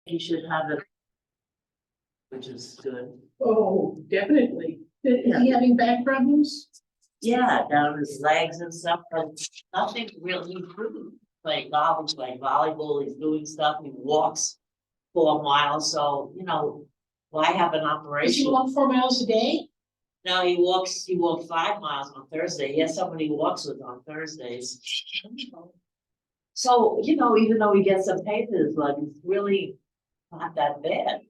you should have it, which is good. Oh, definitely. Is he having back problems? Yeah, down his legs and stuff, but nothing really improved. Like golf, he's playing volleyball, he's doing stuff, he walks 4 miles, so, why have an Does he operation? walk 4 miles a day? No, he walked 5 miles on Thursday, he has somebody he walks with on Thursdays. So, even though he gets some pain in his leg, it's really not that bad.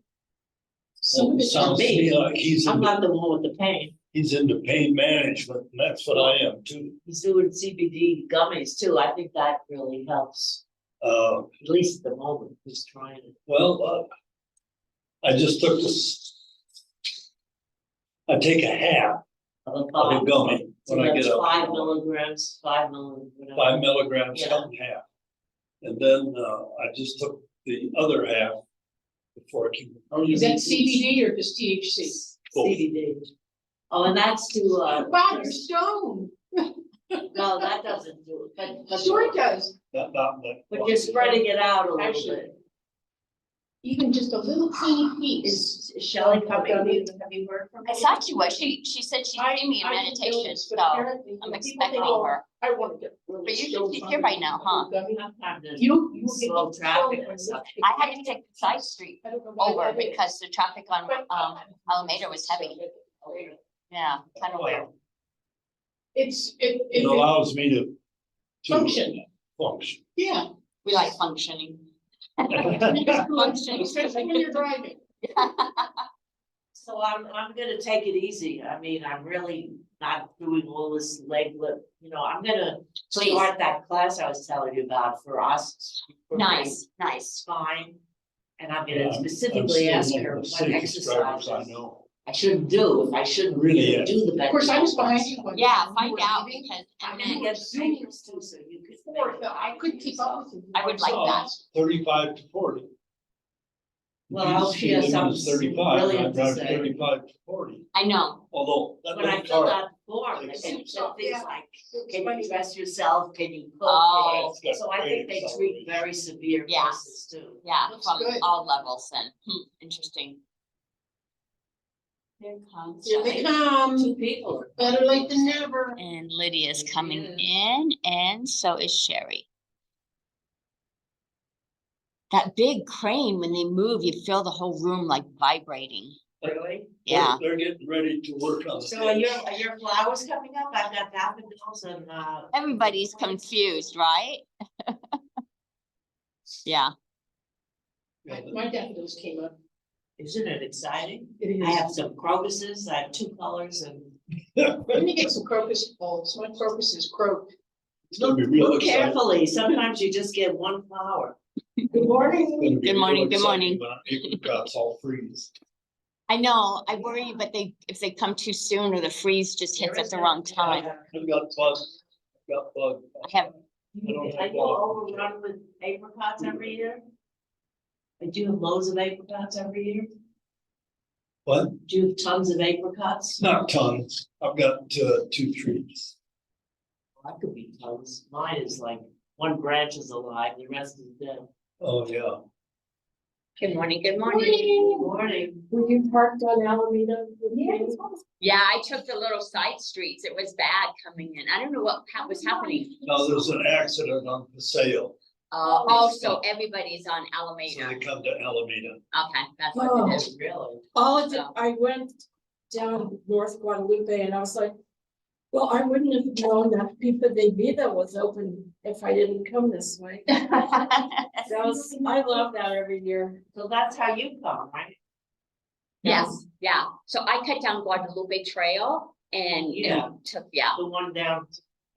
Some of It it sounds to me like I'm not the one with the pain. he's into pain management, and that's what I am too. He's doing CBD gummies too. I think that really helps, at least at the moment. He's trying it. Well, I just took this. I take a half of a gummy So when I that's get up. 5 milligrams, 5 milligrams. 5 milligrams, Yeah. cut in half. And then, I just took the other half before I came. Oh, you Is that need CBD or just THC? CBD. Oh, and that's to, Wow, you're stoned. no, that doesn't do it, but, Sure it does. Not that. but you're spreading it out a little Actually, bit. Even just a little teeny piece. Is Shelley coming? Have you heard from her? I thought she was. She said she'd see me in meditation, so I'm expecting her. I want to get. But usually she's here by now, huh? Sometimes there's You slow traffic or something. I had to take the side street over because the traffic on Alameda was heavy. Yeah, kind of weird. It It, allows me to. Function. Function. yeah, We like functioning. especially when you're driving. So I'm gonna take it easy. I mean, I'm really not doing all this leg lift, I'm gonna Please. start that class I was telling you about for us. for my Nice. Spine. And I'm Yeah, gonna I'm specifically still ask one of her the what safest drivers I exercises know. I shouldn't do, if I shouldn't Really even is. do the bench. Of course, I was behind you. when Yeah, you find were out leaving. because, I'm and gonna then get papers too, so you could. Before, so I couldn't keep up with you. I would like that. 35 to 40. Well, I hope she has Speed limit is something 35, brilliant I to drive say. 35 to 40, I know. although that When I little filled car. out the form, they said Yeah. things like, can you dress yourself, can you cook? Oh. Can you-" So I think they treat very severe Yeah. cases too. Yeah, Looks from good. all levels then. Interesting. Here comes. Here they Shelley. come, 2 people. better late than never. And Lydia's coming Yeah. in, and so is Sherry. That big crane, when they move, you feel the whole room like vibrating. Really? Yeah. They're getting ready to work on. So are your flowers coming up? I've got daffodils and, Everybody's confused, right? Yeah. My daffodils came up. isn't it exciting? It I have is. some crocuses, I have 2 colors and. Let me get some crocus bulbs. My crocus is croaked. It's gonna be real Look exciting. carefully, sometimes you just get 1 flower. Good morning. It's gonna be Good real morning, good exciting morning. when our apricots all freeze. I know, I worry, but if they come too soon or the freeze just hits at the wrong time. I've got bugs, I have, I don't Are have you water. overrun with apricots every year? Do you have loads of apricots every year? What? Do you have tons of apricots? Not tons, I've got 2 trees. That could be tons. Mine is like 1 branch is alive, the rest is dead. Oh, yeah. good morning, good Good morning. Were you parked on Alameda? Yeah, I took the little side streets. It was bad coming in. I don't know what was happening. Now, there's an accident on Paseo, Oh, so everybody's on so Alameda. they come to Alameda. Okay, that's what Oh. it is. Really? All of it, So- I went down North Guadalupe and I was like, well, I wouldn't have known that Pipa de Vida was open if I didn't come this way. I love that every year. So that's how you come, right? Yes, yeah. So I cut down Guadalupe Trail and Yeah. took, The one down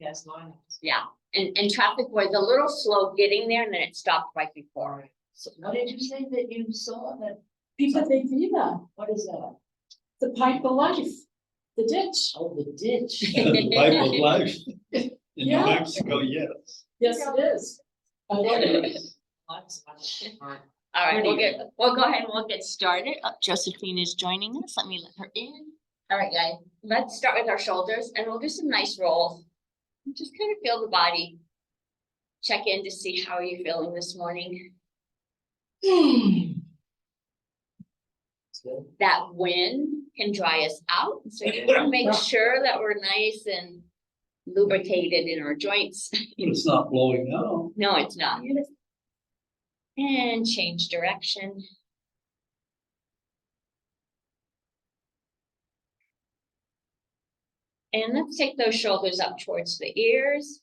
past mine. yeah. And traffic was a little slow getting there and then it stopped right before. So what did you say that you saw that, Pipa de Vida, what is that? the pipe of life, the ditch. Oh, the ditch. The pipe of life. In New Yeah. Mexico, yes. Yes, it is. I love it. All right, we'll go ahead and we'll get started. Josephine is joining us. Let me let her in. All right, guys, let's start with our shoulders and we'll do some nice rolls. Just kind of feel the body. Check in to see how you're feeling this morning. good. that wind can dry us out. So you want to make sure that we're nice and lubricated in our joints. It's not blowing now. No, it's not. And change direction. And let's take those shoulders up towards the ears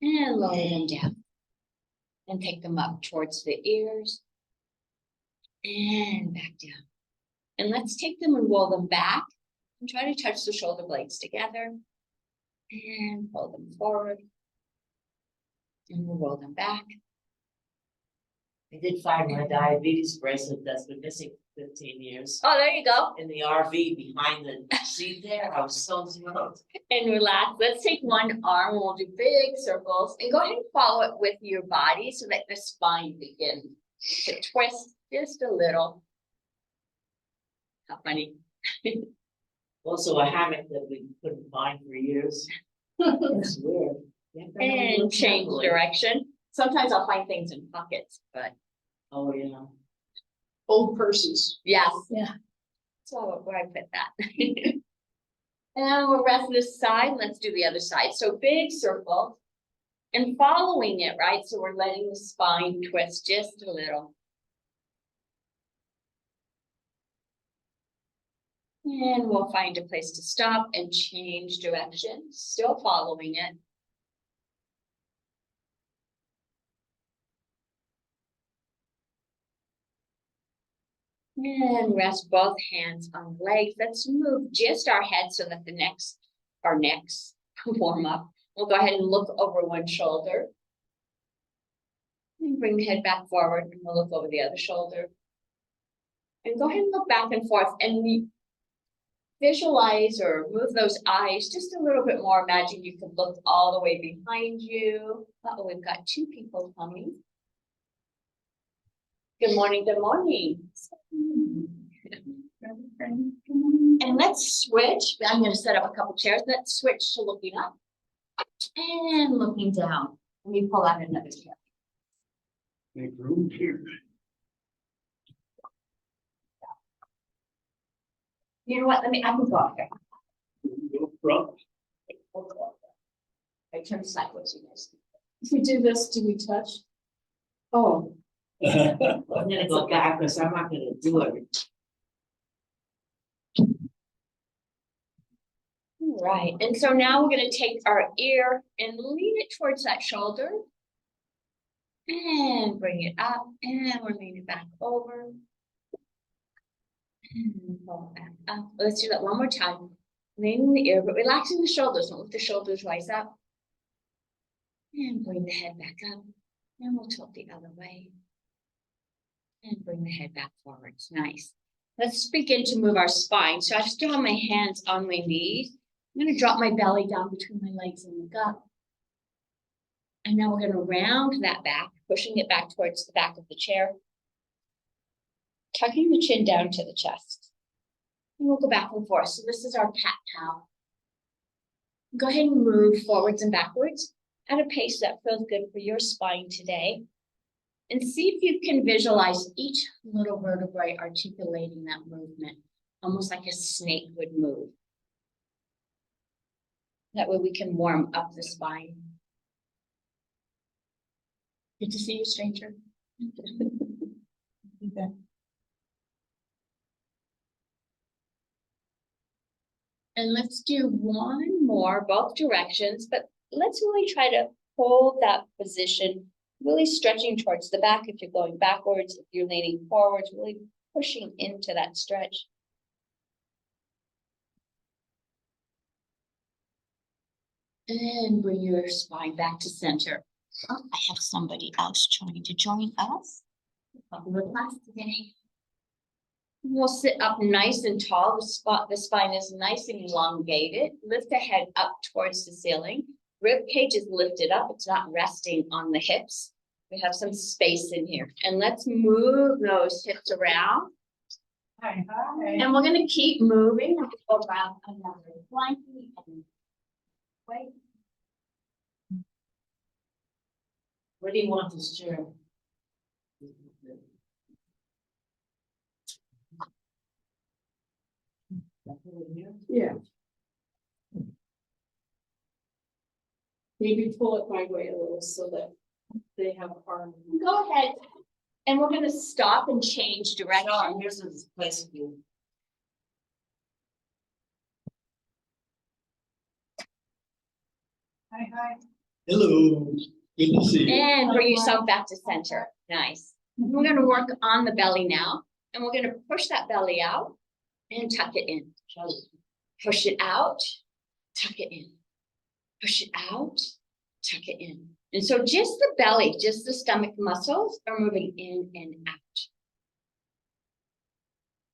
and lower them down. And take them up towards the ears and back down. And let's take them and roll them back and try to touch the shoulder blades together and pull them forward. And we'll roll them back. I did find my diabetes bracelet that's been missing for 15 years. Oh, there you go. In the RV behind the seat there, I was so thrilled. And relax. Let's take one arm. We'll do big circles and go ahead and follow it with your body so that the spine begins to twist just a little. How funny. Also a hammock that we couldn't find for years. It's weird. You have to really And look change carefully. direction. Sometimes I'll find things in pockets, but Oh, yeah. Old purses. yes. Yeah. So where I put that. And we'll rest this side. Let's do the other side. So big circle and following it, right? So we're letting the spine twist just a little. And we'll find a place to stop and change direction, still following it. And rest both hands on the legs. Let's move just our head so that our necks warm up. We'll go ahead and look over one shoulder. And bring the head back forward and we'll look over the other shoulder. And go ahead and look back and forth and visualize or move those eyes just a little bit more. Imagine you could look all the way behind you. Uh-oh, we've got two people coming. Good morning, good morning. And let's switch. I'm going to set up a couple chairs. Let's switch to looking up and looking down. Let me pull out another chair. Make room here. You know what? I can go up here. Go front. We'll go up there. I turn sideways, you guys. If we do this, do we touch? Oh, I'm gonna go back because I'm not gonna do it. Right, and so now we're gonna take our ear and lean it towards that shoulder. And bring it up, and we're leaning it back over. And pull it back up. Let's do that one more time. Leaning the ear, but relaxing the shoulders. Don't let the shoulders rise up. And bring the head back up. And we'll tilt the other way. And bring the head back forward. Nice. Let's begin to move our spine. So I still have my hands on my knees. I'm going to drop my belly down between my legs and look up. And now we're going to round that back, pushing it back towards the back of the chair. Tucking the chin down to the chest. And we'll go back and forth. So this is our cat-cow. Go ahead and move forwards and backwards at a pace that feels good for your spine today. And see if you can visualize each little vertebrae articulating that movement, almost like a snake would move. That way we can warm up the spine. Good to see you, stranger. And let's do one more, both directions, but let's really try to hold that position, really stretching towards the back if you're going backwards, if you're leaning forwards, really pushing into that stretch. And bring your spine back to center. Oh, I have somebody else trying to join us. Popular class today. We'll sit up nice and tall. The spine is nice and elongated. Lift the head up towards the ceiling. Rib cage is lifted up. It's not resting on the hips. We have some space in here. And let's move those hips around. hi. And we're going to keep moving around another blanket and wait. Where do you want this chair? Yeah. Maybe pull it my way a little so that they have harmony. Go ahead. And we're gonna stop and change direction. Sure, here's this place for you. Hello, good to see you. And bring yourself back to center. Nice. We're gonna work on the belly now, and we're gonna push that belly out and tuck it in. Push it out, tuck it in. Push it out, tuck it in. And so just the belly, just the stomach muscles are moving in and out.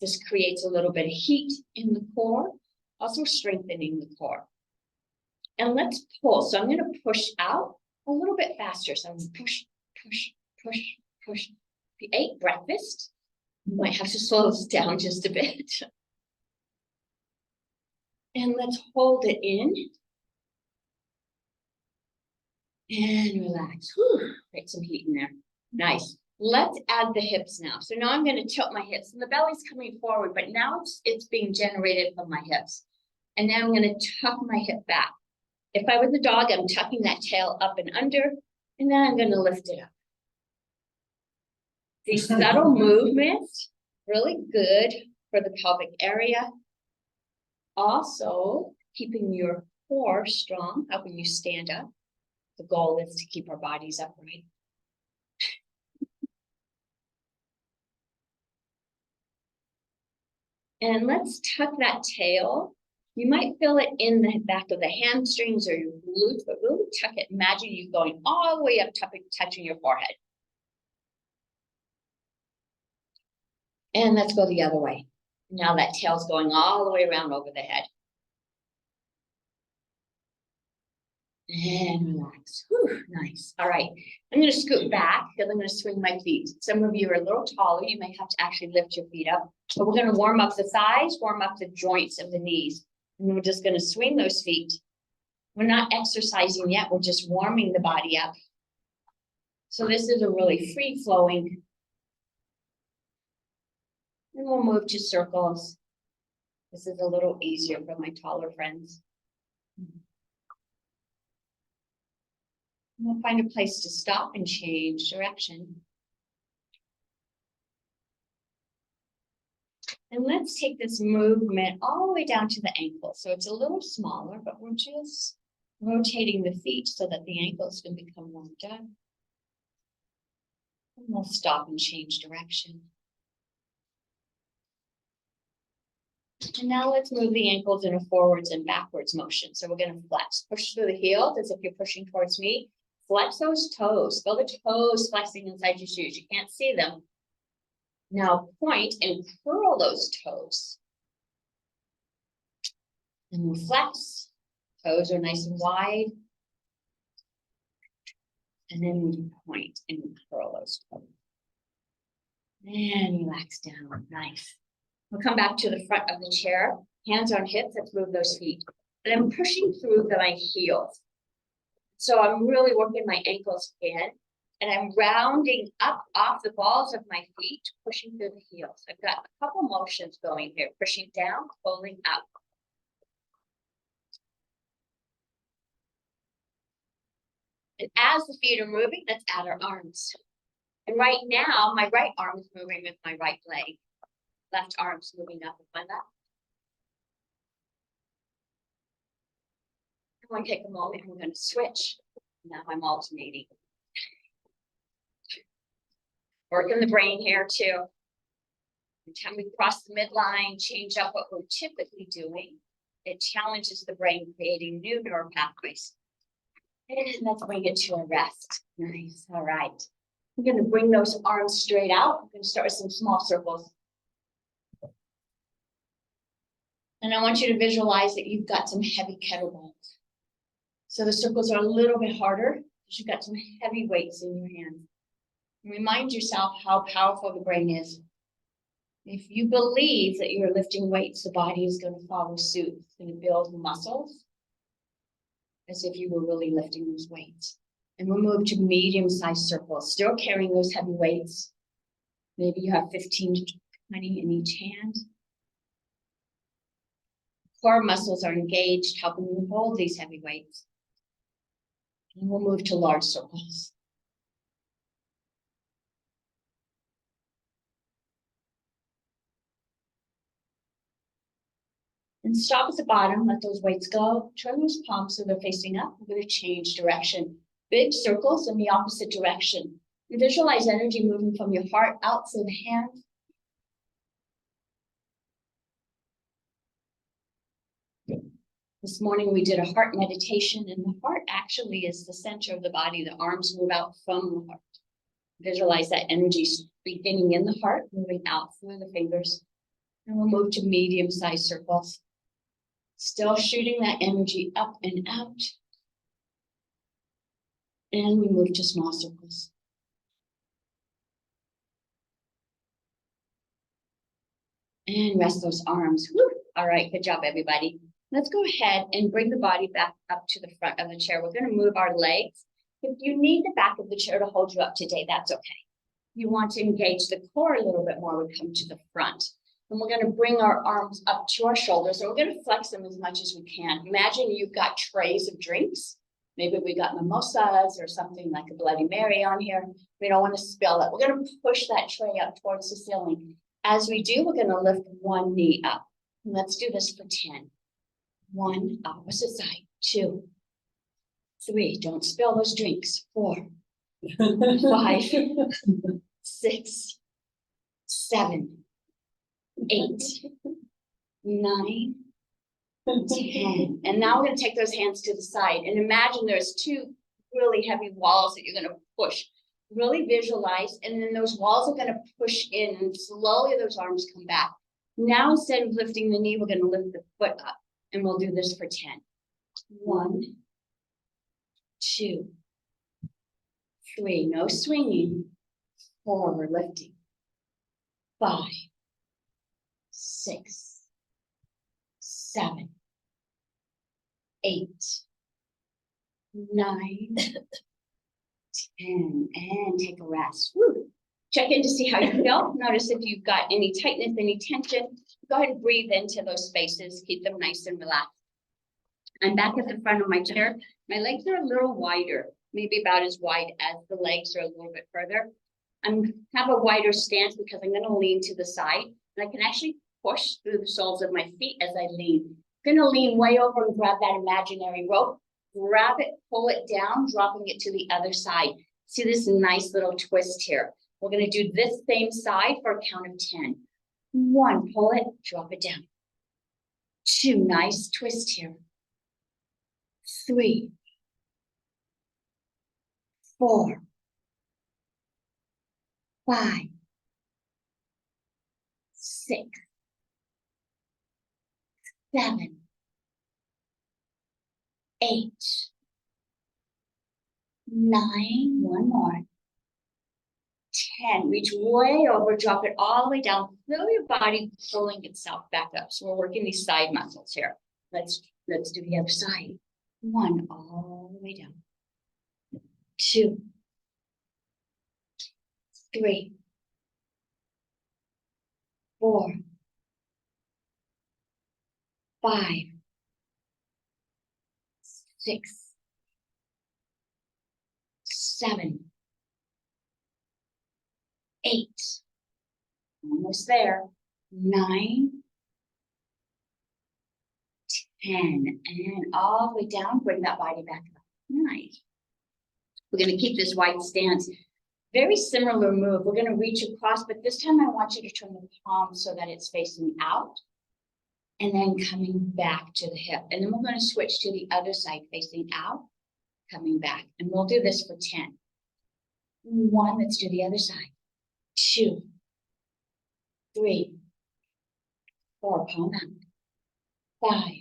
This creates a little bit of heat in the core, also strengthening the core. And let's pull. So I'm going to push out a little bit faster. So I'm going to push, push, push, push. If you ate breakfast, you might have to slow this down just a bit. And let's hold it in. And relax. Whew, get some heat in there. Nice. Let's add the hips now. So now I'm going to tilt my hips and the belly's coming forward, but now it's being generated from my hips. And now I'm going to tuck my hip back. If I was a dog, I'm tucking that tail up and under, and then I'm going to lift it up. These subtle movements, really good for the pelvic area. Also, keeping your core strong, helping you stand up. The goal is to keep our bodies upright. And let's tuck that tail. You might feel it in the back of the hamstrings or your glutes, but really tuck it. Imagine you going all the way up, touching your forehead. And let's go the other way. Now that tail's going all the way around over the head. And relax. Whew, nice. All right. I'm going to scoot back because I'm going to swing my feet. Some of you are a little taller. You may have to actually lift your feet up. But we're going to warm up the thighs, warm up the joints of the knees. And we're just going to swing those feet. We're not exercising yet. We're just warming the body up. So this is a really free-flowing. And we'll move to circles. This is a little easier for my taller friends. We'll find a place to stop and change direction. And let's take this movement all the way down to the ankle. So it's a little smaller, but we're just rotating the feet so that the ankles can become warmed up. And we'll stop and change direction. And now let's move the ankles in a forwards and backwards motion. So we're going to flex, push through the heels as if you're pushing towards me. Flex those toes, feel the toes flexing inside your shoes. You can't see them. Now point and curl those toes. And we'll flex. Toes are nice and wide. And then we point and curl those toes. And relax down. Nice. We'll come back to the front of the chair. Hands on hips. Let's move those feet. And I'm pushing through my heels. So I'm really working my ankles in, and I'm rounding up off the balls of my feet, pushing through the heels. I've got a couple motions going here, pushing down, pulling up. And as the feet are moving, let's add our arms. And right now, my right arm is moving with my right leg. Left arm's moving up with my left. I'm going to take a moment and we're going to switch. Now I'm alternating. Working the brain here too. Every time we cross the midline, change up what we're typically doing. It challenges the brain, creating new neural pathways. And let's bring it to a rest. Nice. All right. We're going to bring those arms straight out. We're going to start with some small circles. And I want you to visualize that you've got some heavy kettlebells. So the circles are a little bit harder because you've got some heavy weights in your hands. And remind yourself how powerful the brain is. If you believe that you're lifting weights, the body is going to follow suit. It's going to build muscles as if you were really lifting those weights. And we'll move to medium-sized circles, still carrying those heavy weights. Maybe you have 15 to 20 in each hand. Core muscles are engaged, helping you hold these heavy weights. And we'll move to large circles. And stop at the bottom, let those weights go. Turn those palms so they're facing up. We're going to change direction. Big circles in the opposite direction. And visualize energy moving from your heart out through the hands. This morning we did a heart meditation, and the heart actually is the center of the body. The arms move out from the heart. Visualize that energy beginning in the heart, moving out through the fingers. And we'll move to medium-sized circles. Still shooting that energy up and out. And we move to small circles. And rest those arms. Woo. All right, good job, everybody. Let's go ahead and bring the body back up to the front of the chair. We're going to move our legs. If you need the back of the chair to hold you up today, that's okay. If you want to engage the core a little bit more, we come to the front. And we're going to bring our arms up to our shoulders, and we're going to flex them as much as we can. Imagine you've got trays of drinks. Maybe we got mimosas or something like a Bloody Mary on here. We don't want to spill it. We're going to push that tray up towards the ceiling. As we do, we're going to lift one knee up. And let's do this for 10. 1, opposite side. 2, 3, don't spill those drinks. 4, 5, 6, 7, 8, 9, 10. And now we're going to take those hands to the side and imagine there's 2 really heavy walls that you're going to push. Really visualize, and then those walls are going to push in, and slowly those arms come back. Now, instead of lifting the knee, we're going to lift the foot up, and we'll do this for 10. 1, 2, 3, no swinging. 4, we're lifting. 5, 6, 7, 8, 9, 10, and take a rest. Woo. Check in to see how you feel. Notice if you've got any tightness, any tension. Go ahead and breathe into those spaces. Keep them nice and relaxed. I'm back at the front of my chair. My legs are a little wider, maybe about as wide as the legs are a little bit further. I have a wider stance because I'm going to lean to the side, and I can actually push through the soles of my feet as I lean. I'm going to lean way over and grab that imaginary rope. Grab it, pull it down, dropping it to the other side. See this nice little twist here. We're going to do this same side for a count of 10. 1, pull it, drop it down. 2, nice twist here. 3, 4, 5, 6, 7, 8, 9, one more. 10, reach way over, drop it all the way down. Feel your body pulling itself back up. So we're working these side muscles here. Let's do the other side. 1, all the way down. 2, 3, 4, 5, 6, 7, 8, almost there. 9, 10, and all the way down, bring that body back up. Nice. We're going to keep this wide stance. Very similar move. We're going to reach across, but this time I want you to turn the palm so that it's facing out, and then coming back to the hip. And then we're going to switch to the other side, facing out, coming back. And we'll do this for 10. 1, let's do the other side. 2, 3, 4, palm out. 5,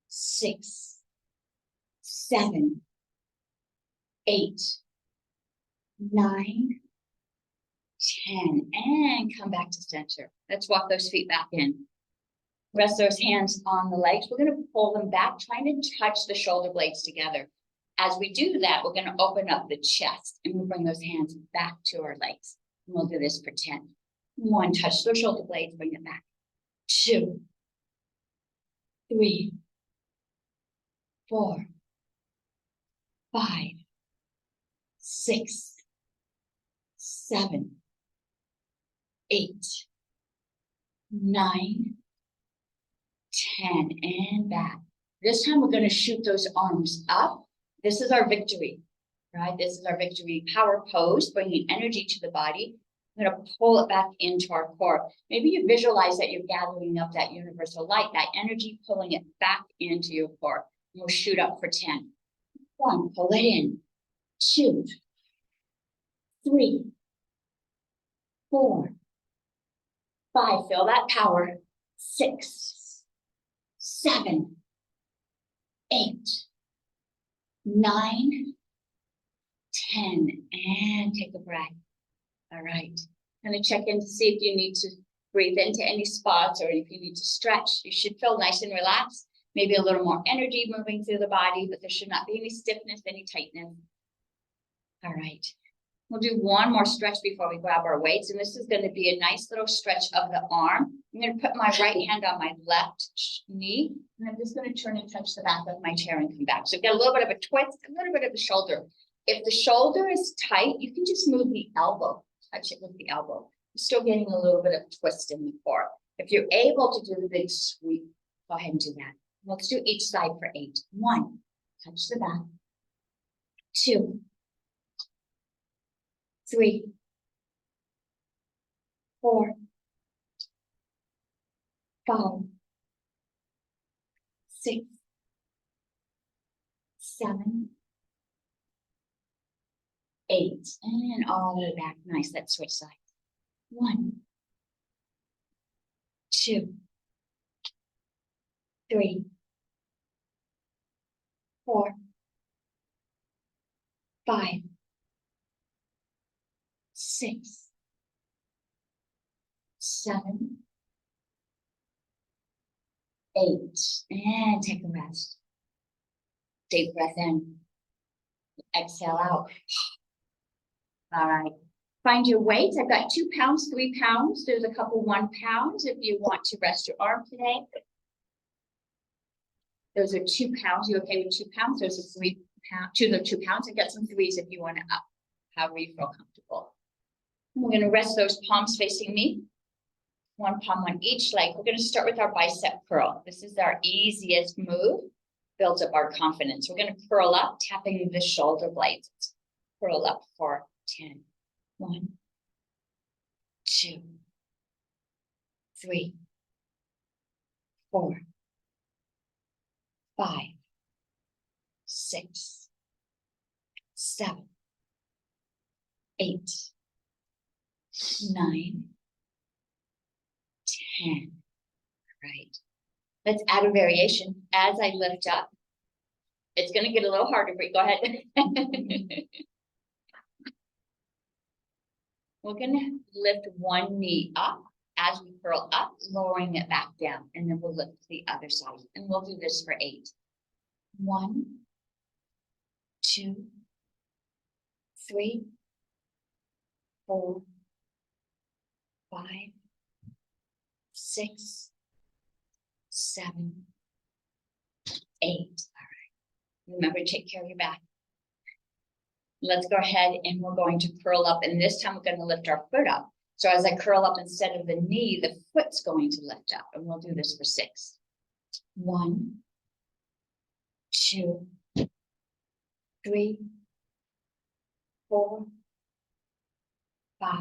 6, 7, 8, 9, 10, and come back to center. Let's walk those feet back in. Rest those hands on the legs. We're going to pull them back, trying to touch the shoulder blades together. As we do that, we're going to open up the chest, and we'll bring those hands back to our legs. And we'll do this for 10. 1, touch those shoulder blades, bring it back. 2, 3, 4, 5, 6, 7, 8, 9, 10, and back. This time we're going to shoot those arms up. This is our victory, right? This is our victory power pose, bringing energy to the body. I'm going to pull it back into our core. Maybe you visualize that you're gathering up that universal light, that energy, pulling it back into your core. And we'll shoot up for 10. 1, pull it in. 2, 3, 4, 5, feel that power. 6, 7, 8, 9, 10, and take a breath. All right, kind of check in to see if you need to breathe into any spots or if you need to stretch. You should feel nice and relaxed, maybe a little more energy moving through the body, but there should not be any stiffness, any tightness. All right, we'll do one more stretch before we grab our weights, and this is going to be a nice little stretch of the arm. I'm going to put my right hand on my left knee, and I'm just going to turn and touch the back of my chair and come back. So get a little bit of a twist, a little bit of the shoulder. If the shoulder is tight, you can just move the elbow. Touch it with the elbow. You're still getting a little bit of twist in the core. If you're able to do the big sweep, go ahead and do that. Let's do each side for 8. 1, touch the back. 2, 3, 4, 5, 6, 7, 8, and all the way back. Nice. Let's switch sides. 1, 2, 3, 4, 5, 6, 7, 8, and take a rest. Deep breath in. Exhale out. All right. Find your weights. I've got 2 pounds, 3 pounds. There's a couple 1 pounds if you want to rest your arm today. Those are 2 pounds. You okay with 2 pounds? There's a 3 pound, 2 pounds. I've got some 3s if you want to up, however you feel comfortable. And we're going to rest those palms facing me. 1 palm on each leg. We're going to start with our bicep curl. This is our easiest move. Builds up our confidence. We're going to curl up, tapping the shoulder blades. Curl up for 10. 1, 2, 3, 4, 5, 6, 7, 8, 9, 10. Right. Let's add a variation. As I lift up, it's going to get a little harder for you. Go ahead. We're going to lift one knee up as we curl up, lowering it back down, and then we'll lift the other side. And we'll do this for 8. 1, 2, 3, 4, 5, 6, 7, 8. All right. Remember to take care of your back. Let's go ahead and we're going to curl up, and this time we're going to lift our foot up. So as I curl up, instead of the knee, the foot's going to lift up, and we'll do this for 6. 1, 2, 3, 4, 5,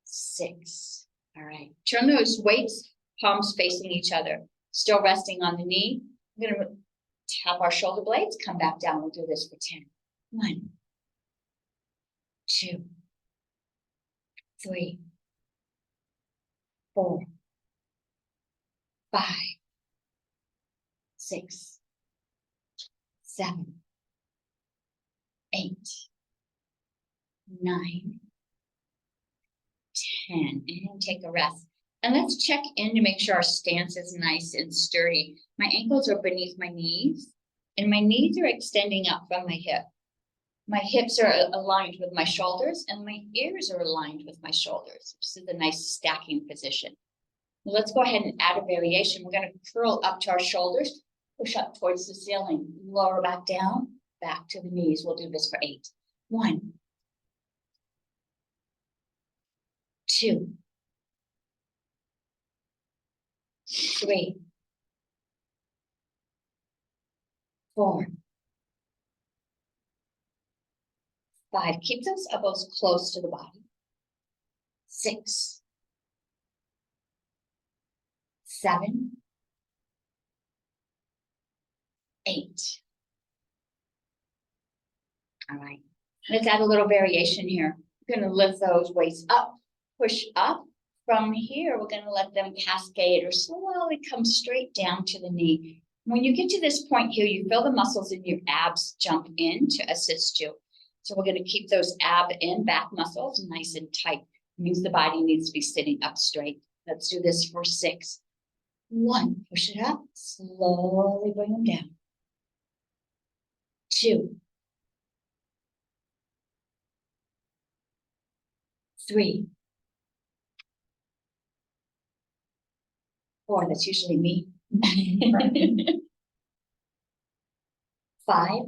6. All right. Turn those weights, palms facing each other, still resting on the knee. I'm going to tap our shoulder blades, come back down. We'll do this for 10. 1, 2, 3, 4, 5, 6, 7, 8, 9, 10, and take a rest. And let's check in to make sure our stance is nice and sturdy. My ankles are beneath my knees, and my knees are extending up from my hip. My hips are aligned with my shoulders, and my ears are aligned with my shoulders. This is a nice stacking position. Let's go ahead and add a variation. We're gonna curl up to our shoulders, push up towards the ceiling, lower back down, back to the knees. We'll do this for 8. 1, 2, 3, 4, 5. Keep those elbows close to the body. 6, 7, 8. All right, let's add a little variation here. We're gonna lift those weights up, push up. From here, we're gonna let them cascade or slowly come straight down to the knee. When you get to this point here, you feel the muscles in your abs jump in to assist you. So we're gonna keep those ab and back muscles nice and tight. It means the body needs to be sitting up straight. Let's do this for 6. 1, push it up, slowly bring them down. 2, 3, 4, that's usually me. 5,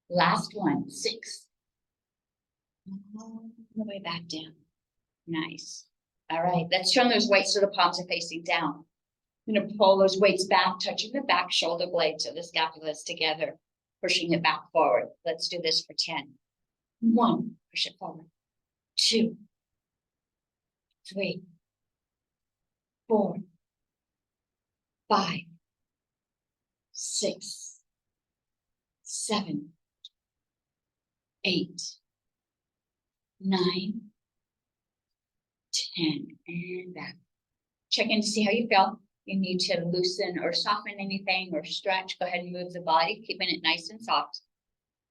last one, 6. All the way back down. Nice. All right, let's turn those weights so the palms are facing down. I'm gonna pull those weights back, touching the back shoulder blade so the scapula is together, pushing it back forward. Let's do this for 10. 1, push it forward. 2, 3, 4, 5, 6, 7, 8, 9, 10, and back. Check in to see how you feel. You need to loosen or soften anything or stretch. Go ahead and move the body, keeping it nice and soft.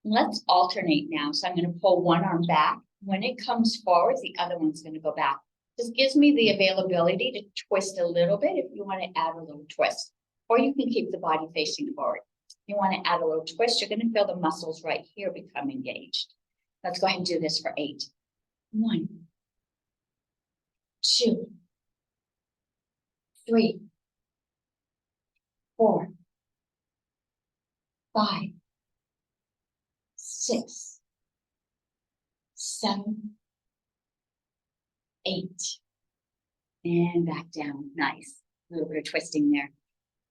Let's alternate now. So I'm going to pull one arm back. When it comes forward, the other one's going to go back. This gives me the availability to twist a little bit if you want to add a little twist. Or you can keep the body facing forward. If you want to add a little twist, you're going to feel the muscles right here become engaged. Let's go ahead and do this for 8. 1, 2, 3, 4, 5, 6, 7, 8, and back down. Nice. A little bit of twisting there.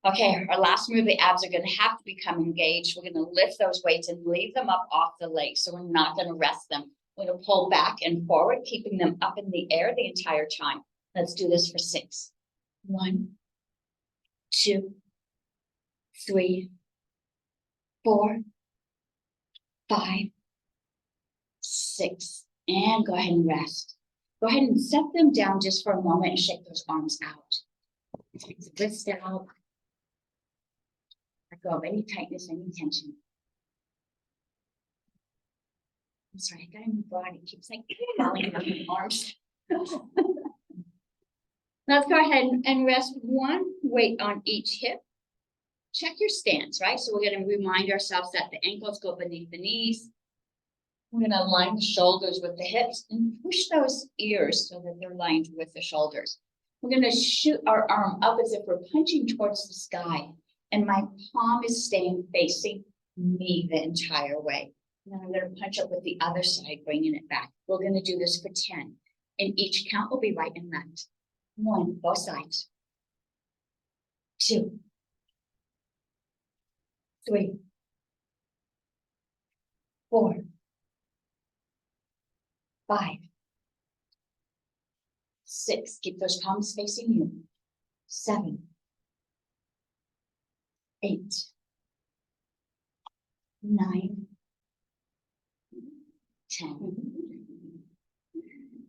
Okay, our last move, the abs are going to have to become engaged. We're going to lift those weights and leave them up off the legs. So we're not going to rest them. We're going to pull back and forward, keeping them up in the air the entire time. Let's do this for 6. 1, 2, 3, 4, 5, 6, and go ahead and rest. Go ahead and set them down just for a moment and shake those arms out. Take the wrist out. Let go of any tightness, any tension. I'm sorry, I got a new body. It keeps like falling out my arms. Let's go ahead and rest one weight on each hip. Check your stance, right? So we're going to remind ourselves that the ankles go beneath the knees. We're going to align the shoulders with the hips and push those ears so that they're lined with the shoulders. We're going to shoot our arm up as if we're punching towards the sky. And my palm is staying facing me the entire way. And then I'm going to punch up with the other side, bringing it back. We're going to do this for 10. And each count will be right and left. 1, both sides. 2, 3, 4, 5, 6. Keep those palms facing you. 7, 8, 9, 10.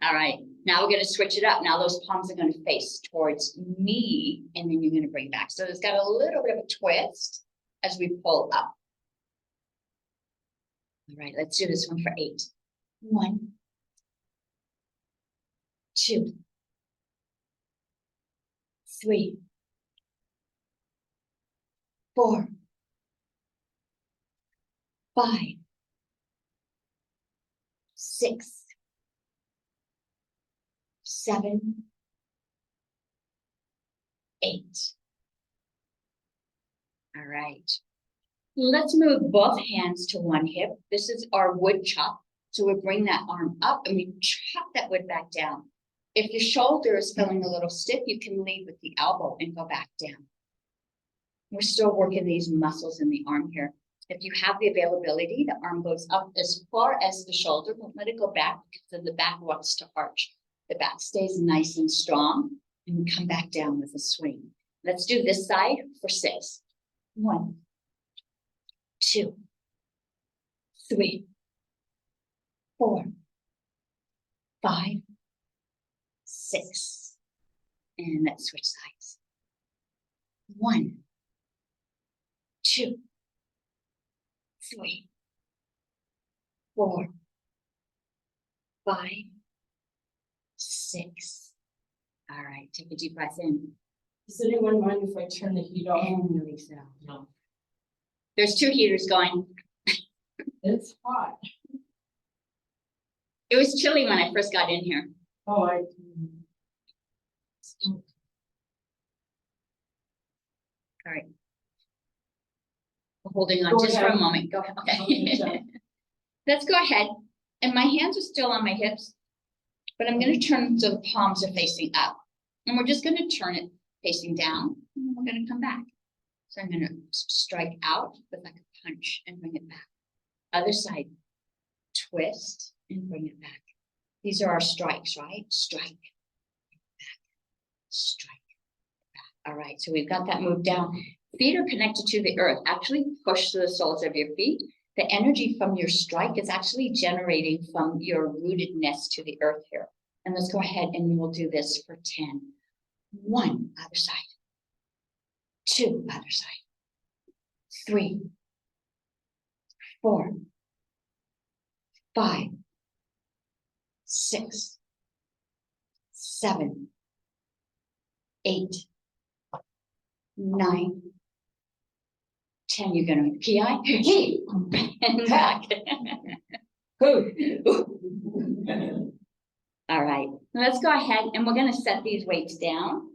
All right, now we're going to switch it up. Now those palms are going to face towards me, and then you're going to bring back. So it's got a little bit of a twist as we pull up. All right, let's do this one for 8. 1, 2, 3, 4, 5, 6, 7, 8. All right. Let's move both hands to one hip. This is our wood chop. So we bring that arm up and we chop that wood back down. If your shoulder is feeling a little stiff, you can lead with the elbow and go back down. We're still working these muscles in the arm here. If you have the availability, the arm goes up as far as the shoulder. Don't let it go back because the back wants to arch. The back stays nice and strong and we come back down with a swing. Let's do this side for 6. 1, 2, 3, 4, 5, 6. And let's switch sides. 1, 2, 3, 4, 5, 6. All right, take a deep breath in Does anyone mind if I turn the heat off? and release it out. No. There's 2 heaters going. It's hot. It was chilly when I first got in here. Oh, All right. We're holding on Go just for a ahead. moment. Go ahead. Okay, Okay. Jen. Let's go ahead. And my hands are still on my hips, but I'm going to turn so the palms are facing up. And we're just going to turn it facing down. And then we're going to come back. So I'm going to strike out with like a punch and bring it back. Other side. Twist and bring it back. These are our strikes, right? Strike. Back. Strike. Back. All right. So we've got that move down. Feet are connected to the earth. Actually push the soles of your feet. The energy from your strike is actually generating from your rootedness to the earth here. And let's go ahead and we'll do this for 10. 1, other side. 2, other side. 3, 4, 5, 6, 7, 8, 9, 10. You're gonna PI and back. All right, let's go ahead and we're gonna set these weights down.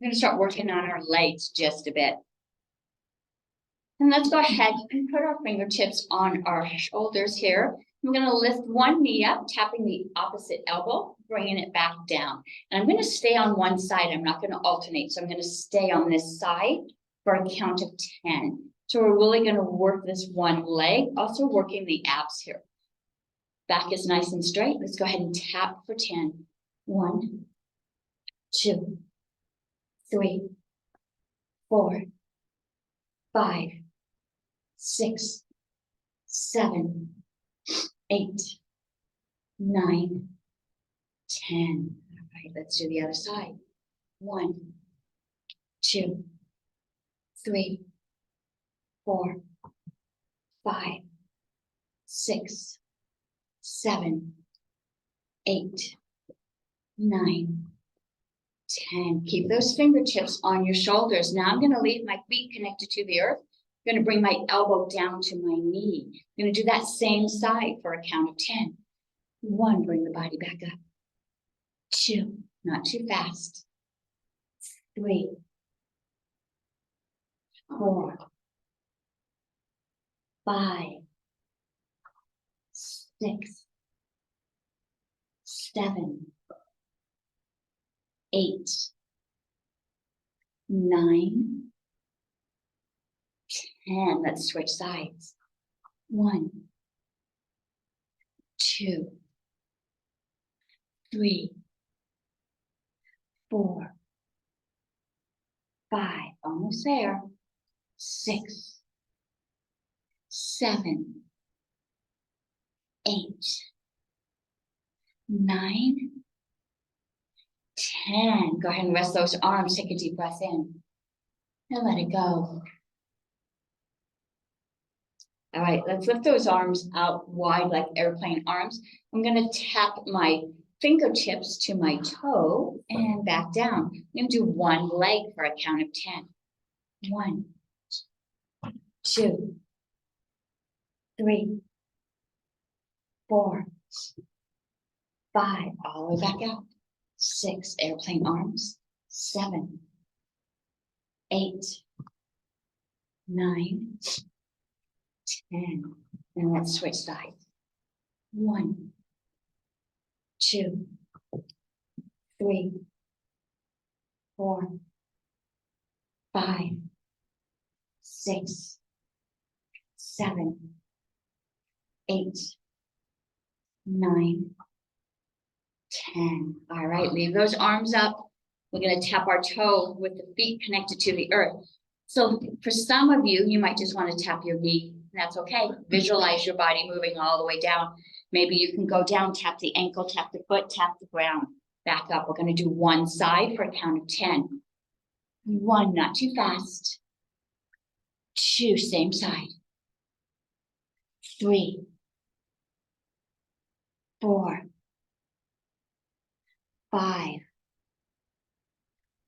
We're gonna start working on our legs just a bit. And let's go ahead and put our fingertips on our shoulders here. We're gonna lift one knee up, tapping the opposite elbow, bringing it back down. And I'm gonna stay on one side. I'm not gonna alternate. So I'm gonna stay on this side for a count of 10. So we're really gonna work this one leg, also working the abs here. Back is nice and straight. Let's go ahead and tap for 10. 1, 2, 3, 4, 5, 6, 7, 8, 9, 10. All right, let's do the other side. 1, 2, 3, 4, 5, 6, 7, 8, 9, 10. Keep those fingertips on your shoulders. Now I'm going to leave my feet connected to the earth. I'm going to bring my elbow down to my knee. I'm going to do that same side for a count of 10. 1, bring the body back up. 2, not too fast. 3, 4, 5, 6, 7, 8, 9, 10. Let's switch sides. 1, 2, 3, 4, 5. Almost there. 6, 7, 8, 9, 10. Go ahead and rest those arms. Take a deep breath in and let it go. All right, let's lift those arms out wide like airplane arms. I'm going to tap my fingertips to my toe and back down. I'm going to do one leg for a count of 10. 1, 2, 3, 4, 5, all the way back out. 6, airplane arms. 7, 8, 9, 10. And let's switch sides. 1, 2, 3, 4, 5, 6, 7, 8, 9, 10. All right, leave those arms up. We're going to tap our toe with the feet connected to the earth. So for some of you, you might just want to tap your knee. That's okay. Visualize your body moving all the way down. Maybe you can go down, tap the ankle, tap the foot, tap the ground. Back up. We're going to do one side for a count of 10. 1, not too fast. 2, same side. 3, 4, 5,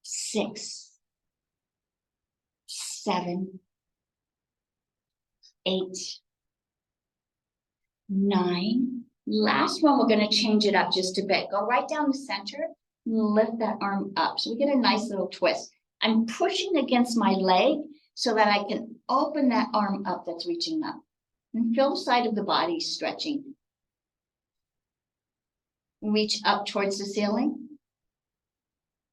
6, 7, 8, 9. Last one, we're going to change it up just a bit. Go right down the center and lift that arm up. So we get a nice little twist. I'm pushing against my leg so that I can open that arm up that's reaching up. And feel the side of the body stretching. Reach up towards the ceiling.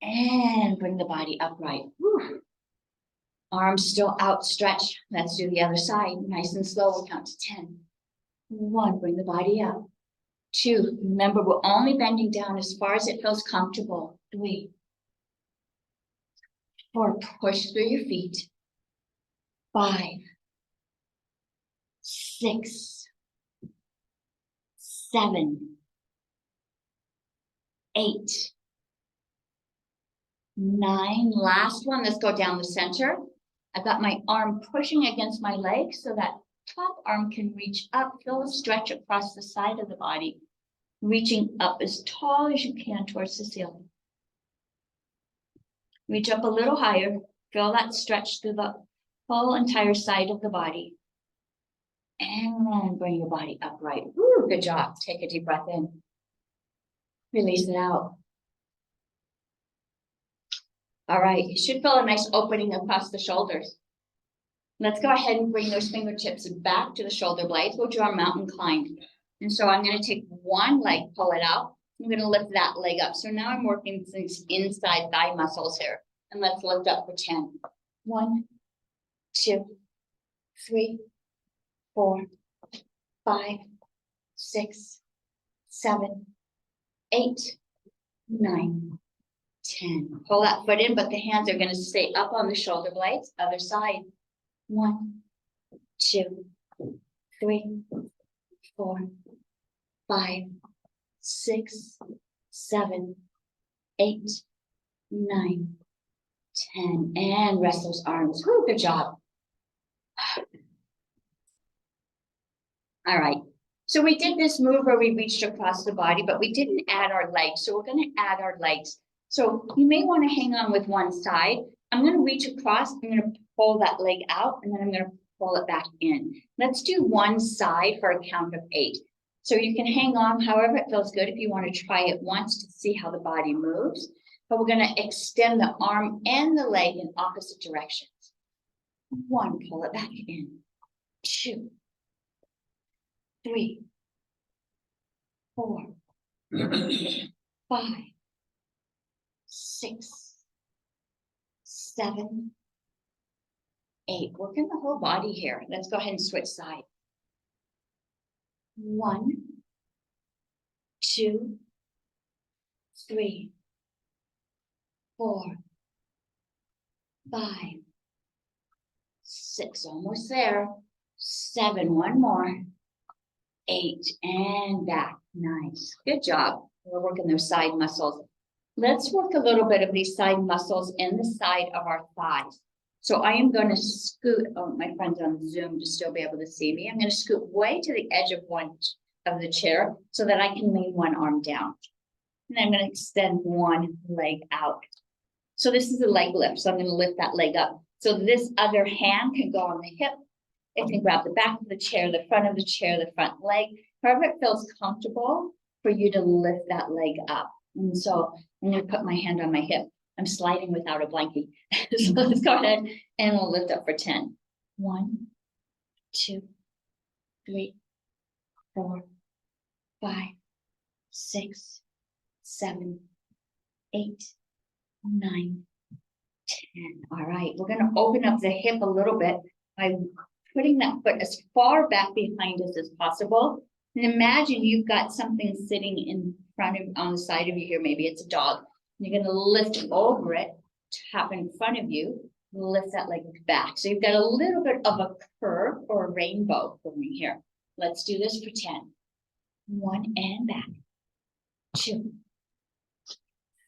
And bring the body upright. Whew. Arms still outstretched. Let's do the other side. Nice and slow. We'll count to 10. 1, bring the body up. 2, remember we're only bending down as far as it feels comfortable. 3, 4, push through your feet. 5, 6, 7, 8, 9. Last one, let's go down the center. I've got my arm pushing against my leg so that top arm can reach up. Feel a stretch across the side of the body, reaching up as tall as you can towards the ceiling. Reach up a little higher. Feel that stretch through the whole entire side of the body. And then bring your body upright. Woo, good job. Take a deep breath in. Release it out. All right, you should feel a nice opening across the shoulders. Let's go ahead and bring those fingertips back to the shoulder blades. We'll do our mountain climb. And so I'm going to take one leg, pull it out. I'm going to lift that leg up. So now I'm working these inside thigh muscles here. And let's lift up for 10. 1, 2, 3, 4, 5, 6, 7, 8, 9, 10. Pull that foot in, but the hands are going to stay up on the shoulder blades. Other side. 1, 2, 3, 4, 5, 6, 7, 8, 9, 10. And rest those arms. Woo, good job. All right. So we did this move where we reached across the body, but we didn't add our legs. So we're going to add our legs. So you may want to hang on with one side. I'm going to reach across. I'm going to pull that leg out, and then I'm going to pull it back in. Let's do one side for a count of 8. So you can hang on however it feels good if you want to try it once to see how the body moves. But we're going to extend the arm and the leg in opposite directions. 1, pull it back in. 2, 3, 4, 5, 6, 7, 8. Working the whole body here. Let's go ahead and switch sides. 1, 2, 3, 4, 5, 6. Almost there. 7. One more. 8. And back. Nice. Good job. We're working those side muscles. Let's work a little bit of these side muscles in the side of our thighs. So I am going to scoot, oh, my friends on Zoom to still be able to see me. I'm going to scoot way to the edge of one of the chair so that I can lean one arm down. And I'm going to extend one leg out. So this is a leg lift. So I'm going to lift that leg up. So this other hand can go on the hip It can grab the back of the chair, the front of the chair, the front leg, however it feels comfortable for you to lift that leg up. And so I'm gonna put my hand on my hip. I'm sliding without a blankie. So let's go ahead and we'll lift up for 10. 1, 2, 3, 4, 5, 6, 7, 8, 9, 10. All right, we're gonna open up the hip a little bit by putting that foot as far back behind us as possible. And imagine you've got something sitting in front of, on the side of you here, maybe it's a dog. You're gonna lift over it, tap in front of you, lift that leg back. So you've got a little bit of a curve or a rainbow going here. Let's do this for 10. 1 and back. 2,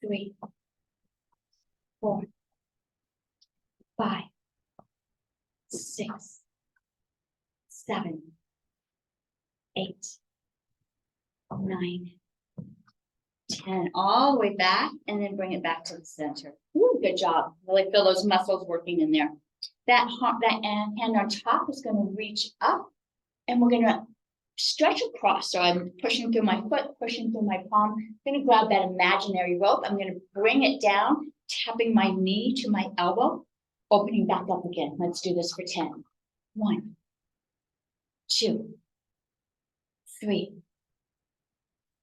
3, 4, 5, 6, 7, 8, 9, 10, all the way back, and then bring it back to the center. Ooh, good job. Really feel those muscles working in there. That hand on top is going to reach up, and we're going to stretch across. So I'm pushing through my foot, pushing through my palm. I'm going to grab that imaginary rope. I'm going to bring it down, tapping my knee to my elbow, opening back up again. Let's do this for 10. 1, 2, 3,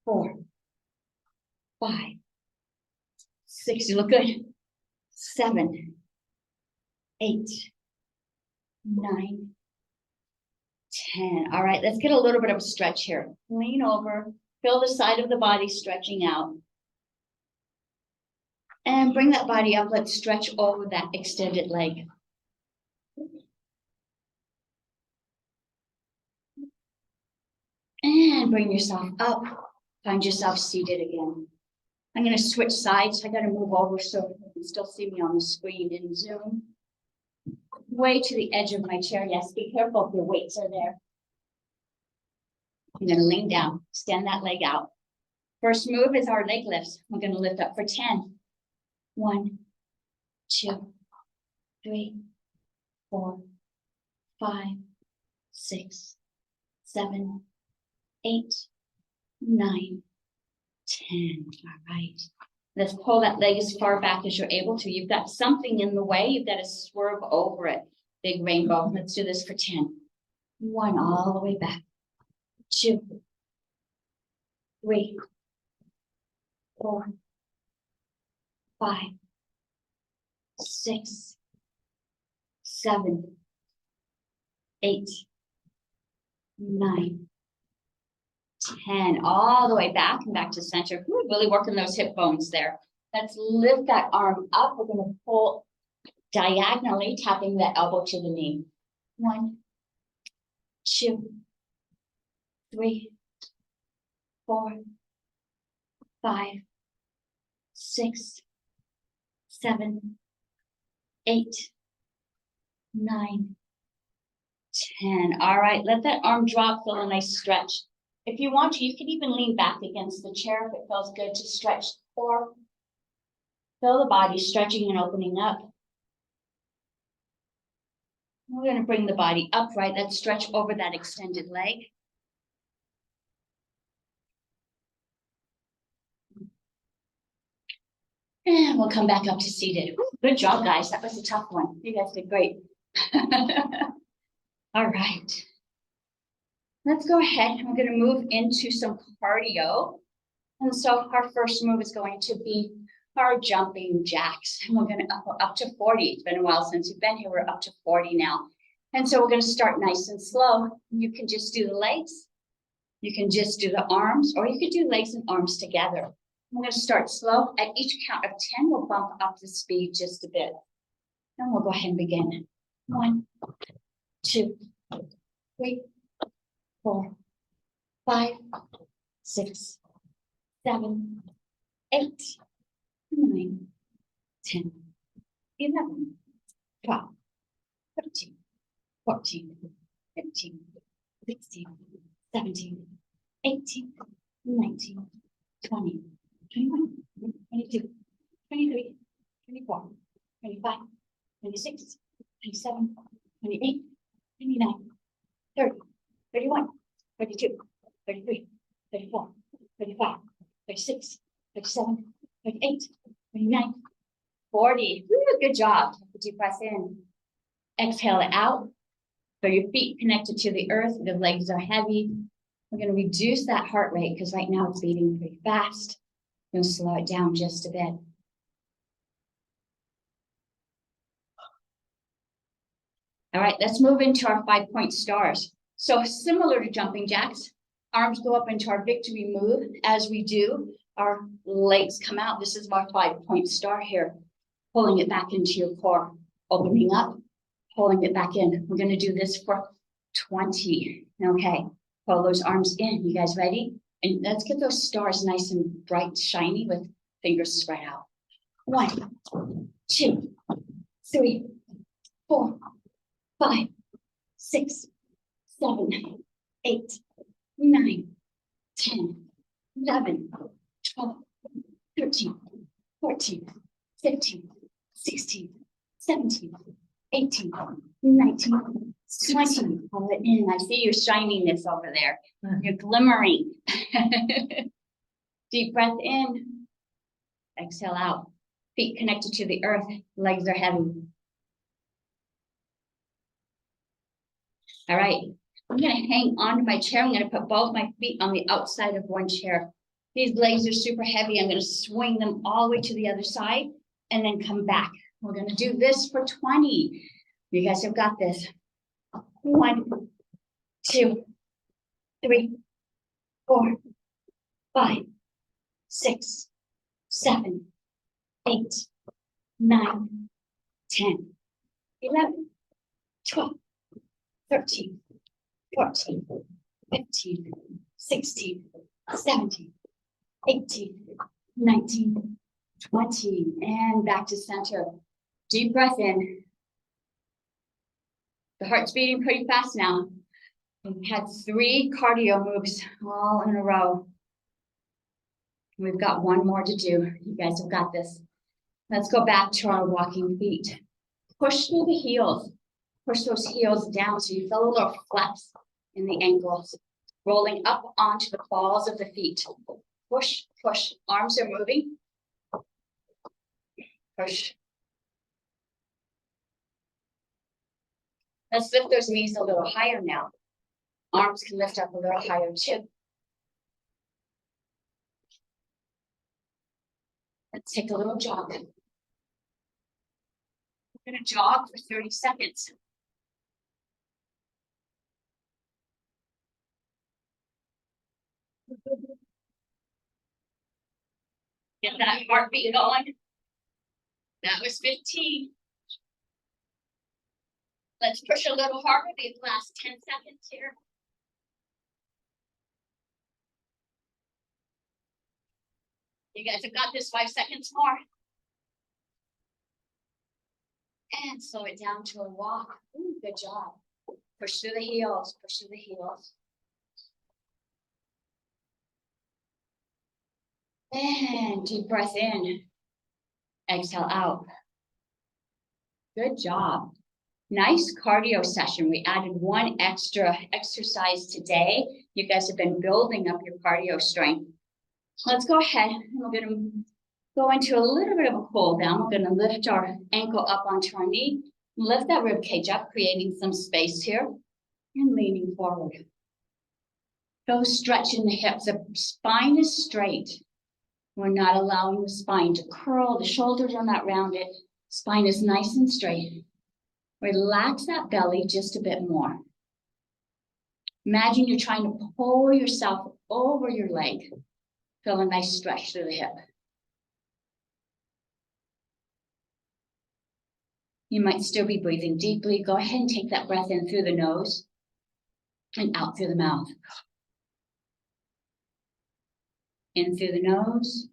4, 5, 6. You look good. 7, 8, 9, 10. All right, let's get a little bit of a stretch here. Lean over, feel the side of the body stretching out. And bring that body up. Let's stretch over that extended leg. And bring yourself up. Find yourself seated again. I'm going to switch sides. I got to move over so you can still see me on the screen in Zoom. Way to the edge of my chair. Yes, be careful if your weights are there. I'm going to lean down, extend that leg out. First move is our leg lifts. We're going to lift up for 10. 1, 2, 3, 4, 5, 6, 7, 8, 9, 10. All right. Let's pull that leg as far back as you're able to. You've got something in the way. You've got to swerve over it. Big rainbow. Let's do this for 10. 1, all the way back. 2, 3, 4, 5, 6, 7, 8, 9, 10, all the way back and back to center. Ooh, really working those hip bones there. Let's lift that arm up. We're going to pull diagonally, tapping the elbow to the knee. 1, 2, 3, 4, 5, 6, 7, 8, 9, 10. All right, let that arm drop, feel a nice stretch. If you want to, you can even lean back against the chair if it feels good to stretch, or feel the body stretching and opening up. We're going to bring the body upright. Let's stretch over that extended leg. And we'll come back up to seated. Good job, guys. That was a tough one. You guys did great. All right. Let's go ahead and we're going to move into some cardio. And so our first move is going to be our jumping jacks. And we're going to up to 40. It's been a while since you've been here. We're up to 40 now. And so we're going to start nice and slow. You can just do the legs. You can just do the arms, or you could do legs and arms together. I'm going to start slow. At each count of 10, we'll bump up the speed just a bit. And we'll go ahead and begin. 1, 2, 3, 4, 5, 6, 7, 8, 9, 10, 11, 12, 13, 14, 15, 16, 17, 18, 19, 20, 21, 22, 23, 24, 25, 26, 27, 28, 29, 30, 31, 32, 33, 34, 35, 36, 37, 38, 39, 40. Woo, good job. Take a deep breath in. Exhale it out. So your feet connected to the earth, the legs are heavy. We're going to reduce that heart rate because right now it's beating pretty fast. We're going to slow it down just a bit. All right, let's move into our 5-point stars. So similar to jumping jacks, arms go up into our victory move. As we do, our legs come out. This is our 5-point star here. Pulling it back into your core, opening up, pulling it back in. We're going to do this for 20. Okay, pull those arms in. You guys ready? And let's get those stars nice and bright, shiny with fingers spread out. 1, 2, 3, 4, 5, 6, 7, 8, 9, 10, 11, 12, 13, 14, 15, 16, 17, 18, 19, 20. Pull it in. I see your shininess over there. You're glimmering. Deep breath in. Exhale out. Feet connected to the earth. Legs are heavy. All right. I'm going to hang onto my chair. I'm going to put both my feet on the outside of one chair. These legs are super heavy. I'm going to swing them all the way to the other side and then come back. We're going to do this for 20. You guys have got this. 1, 2, 3, 4, 5, 6, 7, 8, 9, 10, 11, 12, 13, 14, 15, 16, 17, 18, 19, 20, and back to center. Deep breath in. The heart's beating pretty fast now. We've had 3 cardio moves all in a row. We've got one more to do. You guys have got this. Let's go back to our walking feet. Push through the heels. Push those heels down so you feel a little flex in the ankles. Rolling up onto the balls of the feet. Push, push. Arms are moving. Push. Let's lift those knees a little higher now. Arms can lift up a little higher too. Let's take a little jog. We're going to jog for 30 seconds. Get that heartbeat going. That was 15. Let's push a little harder these last 10 seconds here. You guys have got this. 5 seconds more. And slow it down to a walk. Ooh, good job. Push through the heels, push through the heels. And deep breath in. Exhale out. Good job. Nice cardio session. We added one extra exercise today. You guys have been building up your cardio strength. Let's go ahead and we're going to go into a little bit of a cool down. We're going to lift our ankle up onto our knee, lift that rib cage up, creating some space here, and leaning forward. Go stretch in the hips. The spine is straight. We're not allowing the spine to curl. The shoulders are not rounded. Spine is nice and straight. Relax that belly just a bit more. Imagine you're trying to pull yourself over your leg. Feel a nice stretch through the hip. You might still be breathing deeply. Go ahead and take that breath in through the nose and out through the mouth. In through the nose,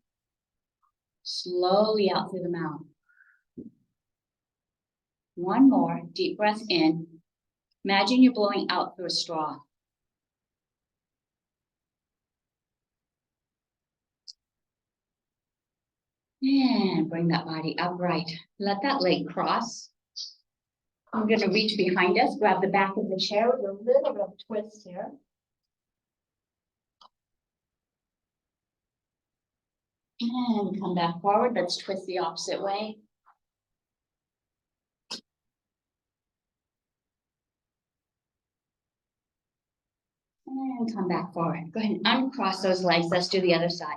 slowly out through the mouth. One more deep breath in. Imagine you're blowing out through a straw. And bring that body upright. Let that leg cross. I'm gonna reach behind us, grab the back of the chair with a little bit of twist here. And come back forward. Let's twist the opposite way. And come back forward. Go ahead and uncross those legs. Let's do the other side.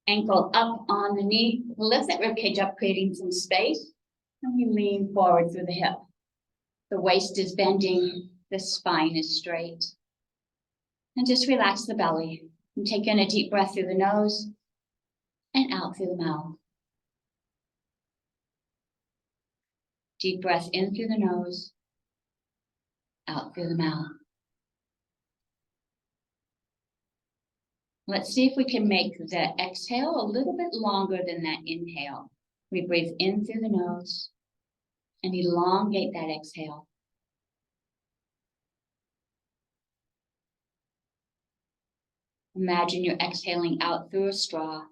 Ankle up on the knee. Lift that rib cage up, creating some space. And we lean forward through the hip. The waist is bending. The spine is straight. And just relax the belly. And take in a deep breath through the nose and out through the mouth. Deep breath in through the nose, out through the mouth. Let's see if we can make the exhale a little bit longer than that inhale. We breathe in through the nose and elongate that exhale. Imagine you're exhaling out through a straw.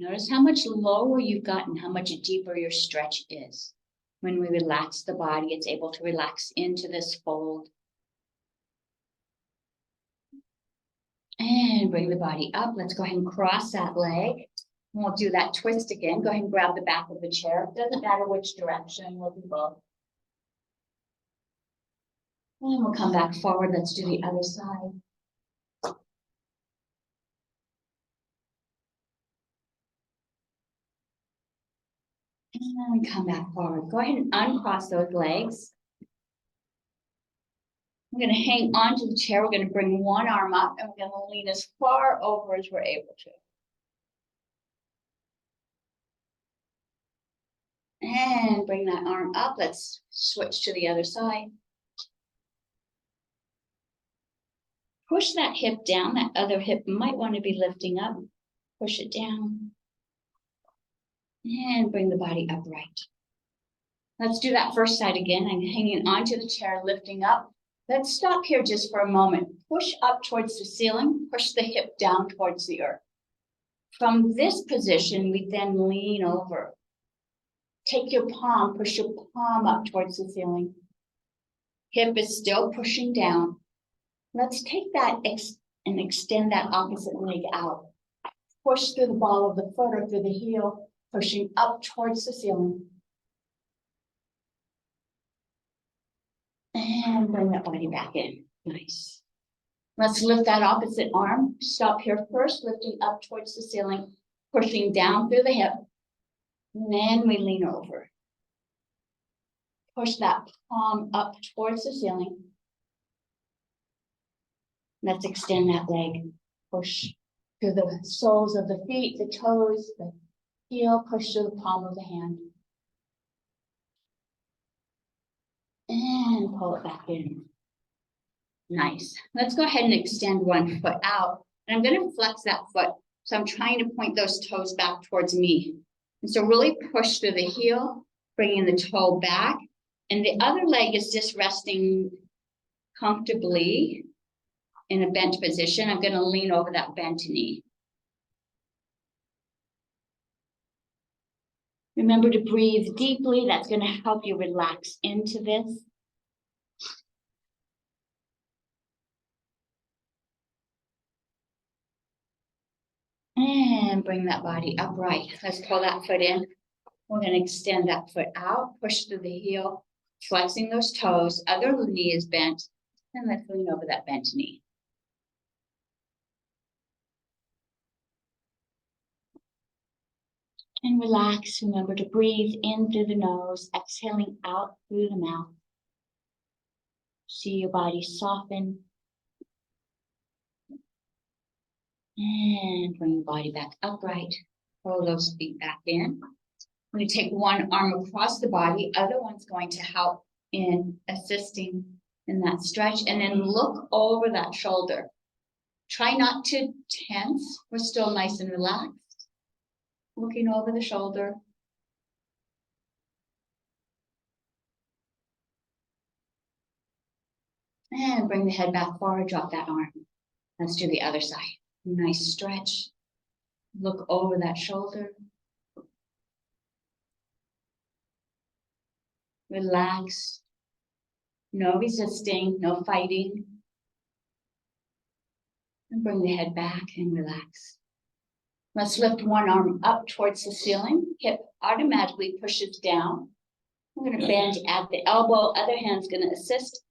Notice how much lower you've gotten, how much deeper your stretch is. When we relax the body, it's able to relax into this fold. And bring the body up. Let's go ahead and cross that leg. And we'll do that twist again. Go ahead and grab the back of the chair. Doesn't matter which direction, we'll do both. And we'll come back forward. Let's do the other side. And come back forward. Go ahead and uncross those legs. We're going to hang on to the chair. We're going to bring one arm up and we're going to lean as far over as we're able to. And bring that arm up. Let's switch to the other side. Push that hip down. That other hip might want to be lifting up. Push it down. And bring the body upright. Let's do that first side again. I'm hanging onto the chair, lifting up. Let's stop here just for a moment. Push up towards the ceiling, push the hip down towards the earth. From this position, we then lean over. Take your palm, push your palm up towards the ceiling. Hip is still pushing down. Let's take that and extend that opposite leg out. Push through the ball of the foot or through the heel, pushing up towards the ceiling. And bring that body back in. Nice. Let's lift that opposite arm. Stop here first, lifting up towards the ceiling, pushing down through the hip. And then we lean over. Push that palm up towards the ceiling. Let's extend that leg. Push through the soles of the feet, the toes, the heel, push through the palm of the hand. And pull it back in. Nice. Let's go ahead and extend one foot out. And I'm going to flex that foot. So I'm trying to point those toes back towards me. And so really push through the heel, bringing the toe back. And the other leg is just resting comfortably in a bent position. I'm going to lean over that bent knee. Remember to breathe deeply. That's going to help you relax into this. And bring that body upright. Let's pull that foot in. We're going to extend that foot out, push through the heel, flexing those toes. Other knee is bent. And let's lean over that bent knee. And relax. Remember to breathe in through the nose, exhaling out through the mouth. See your body soften. And bring your body back upright. Pull those feet back in. I'm going to take one arm across the body. Other one's going to help in assisting in that stretch. And then look over that shoulder. Try not to tense. We're still nice and relaxed. Looking over the shoulder. And bring the head back forward, drop that arm. Let's do the other side. Nice stretch. Look over that shoulder. relax. No resisting, no fighting. And bring the head back and relax. Let's lift one arm up towards the ceiling. Hip automatically pushes down. I'm going to bend at the elbow, other hand's going to assist.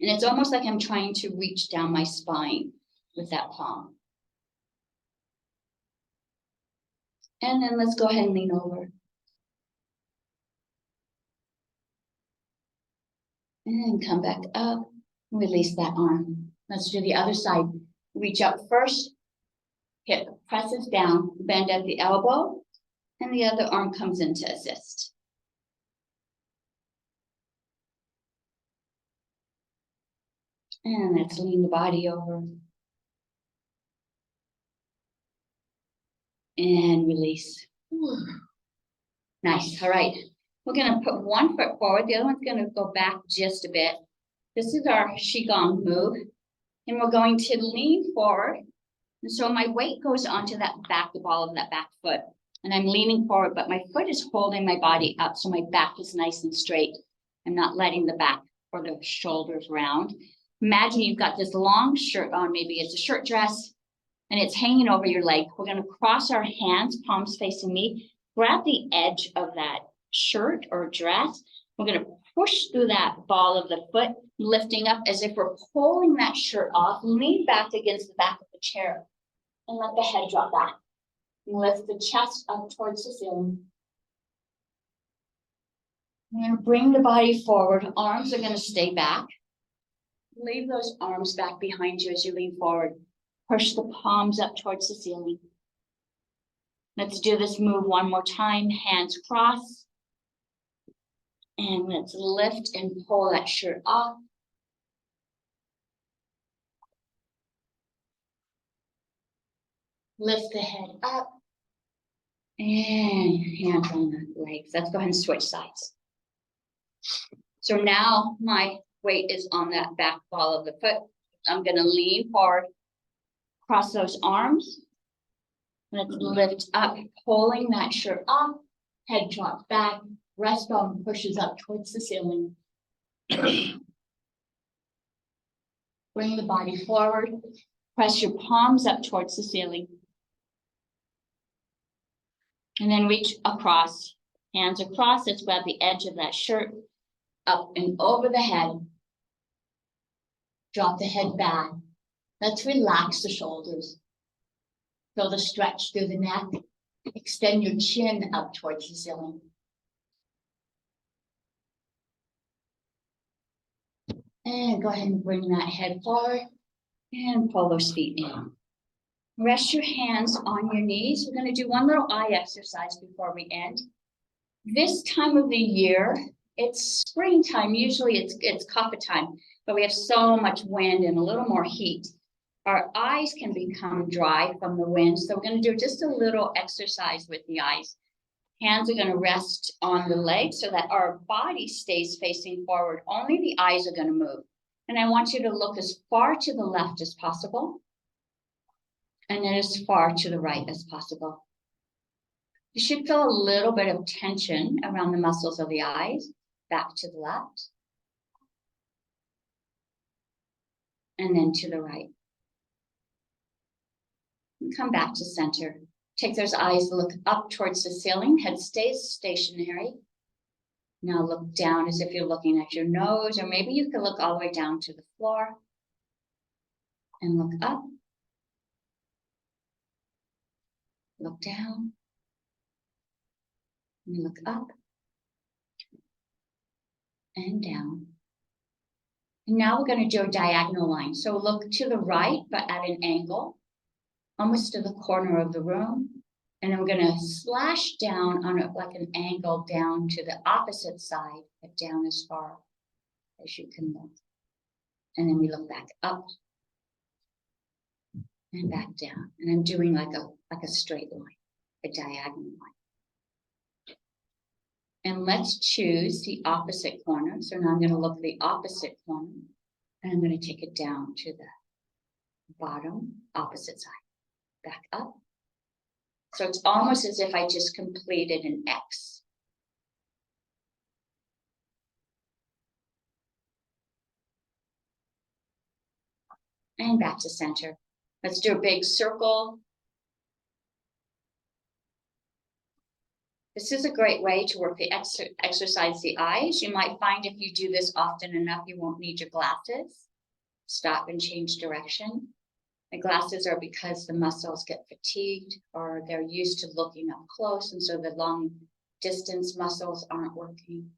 And it's almost like I'm trying to reach down my spine with that palm. And then let's go ahead and lean over. And come back up, release that arm. Let's do the other side. Reach up first, hip presses down, bend at the elbow, and the other arm comes in to assist. And let's lean the body over. And release. Nice, all right. We're gonna put one foot forward, the other one's gonna go back just a bit. This is our Qigong move. And we're going to lean forward. And so my weight goes onto that back, the ball of that back foot. And I'm leaning forward, but my foot is holding my body up so my back is nice and straight. I'm not letting the back or the shoulders round. Imagine you've got this long shirt on, maybe it's a shirt dress, and it's hanging over your leg. We're gonna cross our hands, palms facing me, grab the edge of that shirt or dress. We're gonna push through that ball of the foot, lifting up as if we're pulling that shirt off, lean back against the back of the chair and let the head drop back. And lift the chest up towards the ceiling. We're gonna bring the body forward. Arms are gonna stay back. Leave those arms back behind you as you lean forward. Push the palms up towards the ceiling. Let's do this move one more time. Hands cross. And let's lift and pull that shirt off. Lift the head up. And hands on the legs. Let's go ahead and switch sides. So now my weight is on that back ball of the foot. I'm going to lean forward, cross those arms. Let's lift up, pulling that shirt off, head drops back, breastbone pushes up towards the ceiling. Bring the body forward, press your palms up towards the ceiling. And then reach across, hands across, let's grab the edge of that shirt, up and over the head. Drop the head back. Let's relax the shoulders. Feel the stretch through the neck. Extend your chin up towards the ceiling. And go ahead and bring that head forward and pull those feet in. Rest your hands on your knees. We're going to do one little eye exercise before we end. This time of the year, it's springtime. Usually it's coffee time, but we have so much wind and a little more heat. Our eyes can become dry from the wind. So we're going to do just a little exercise with the eyes. Hands are going to rest on the legs so that our body stays facing forward. Only the eyes are going to move. And I want you to look as far to the left as possible. And then as far to the right as possible. You should feel a little bit of tension around the muscles of the eyes. Back to the left. And then to the right. And come back to center. Take those eyes, look up towards the ceiling. Head stays stationary. Now look down as if you're looking at your nose, or maybe you could look all the way down to the floor. And look up. Look down. And look up. And down. And now we're going to do a diagonal line. So look to the right, but at an angle, almost to the corner of the room. And then we're going to slash down on it like an angle down to the opposite side, but down as far as you can look. And then we look back up and back down. And I'm doing like a straight line, a diagonal line. And let's choose the opposite corner. So now I'm going to look the opposite corner. And I'm going to take it down to the bottom, opposite side. Back up. So it's almost as if I just completed an X. And back to center. Let's do a big circle. This is a great way to work the exercise the eyes. You might find if you do this often enough, you won't need your glasses. Stop and change direction. The glasses are because the muscles get fatigued or they're used to looking up close, and so the long distance muscles aren't working.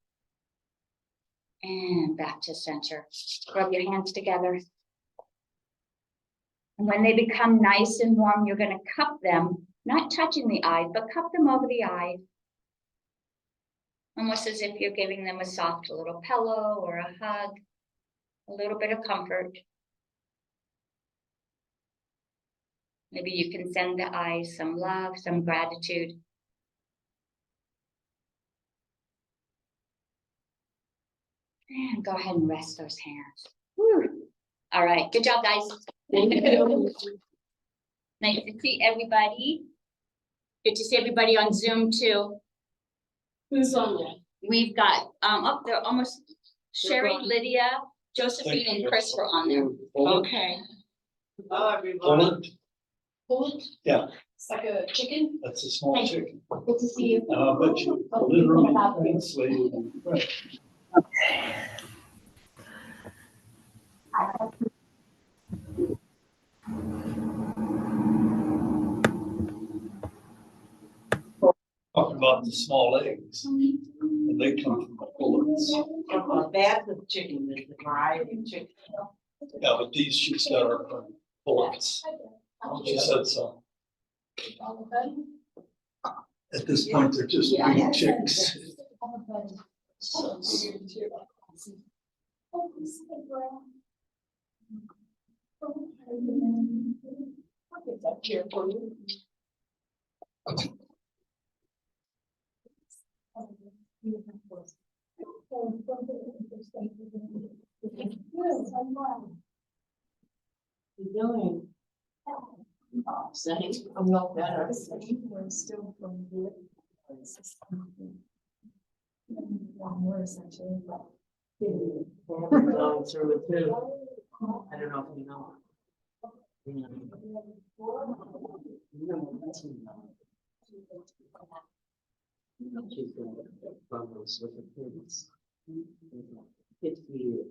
And back to center. Rub your hands together. And when they become nice and warm, you're going to cup them, not touching the eyes, but cup them over the eyes. Almost as if you're giving them a soft little pillow or a hug, a little bit of comfort. Maybe you can send the eyes some love, some gratitude. And go ahead and rest those hands. Whew. All right, good job, guys. Nice to see everybody. Good to see everybody on Zoom too. Who's on that? We've got, up there almost Sherry, gone. Lydia, Josephine, and Chris were on there. Okay. Poland, Hold. Yeah. It's like a chicken. that's a small Thank you. chicken. Good to see you. And I bet you literally translated. Talking about the small eggs, and they come from the pullets. Back of chicken is the variety of chicken. Yeah, but these she's got are from pullets. She said so. At this point, they're just big chicks. You doing? Same. I'm not better. We're still from here. Worse actually, but. I'm going through it too. I don't know if you know. Yeah. She's got problems with the kids. 50.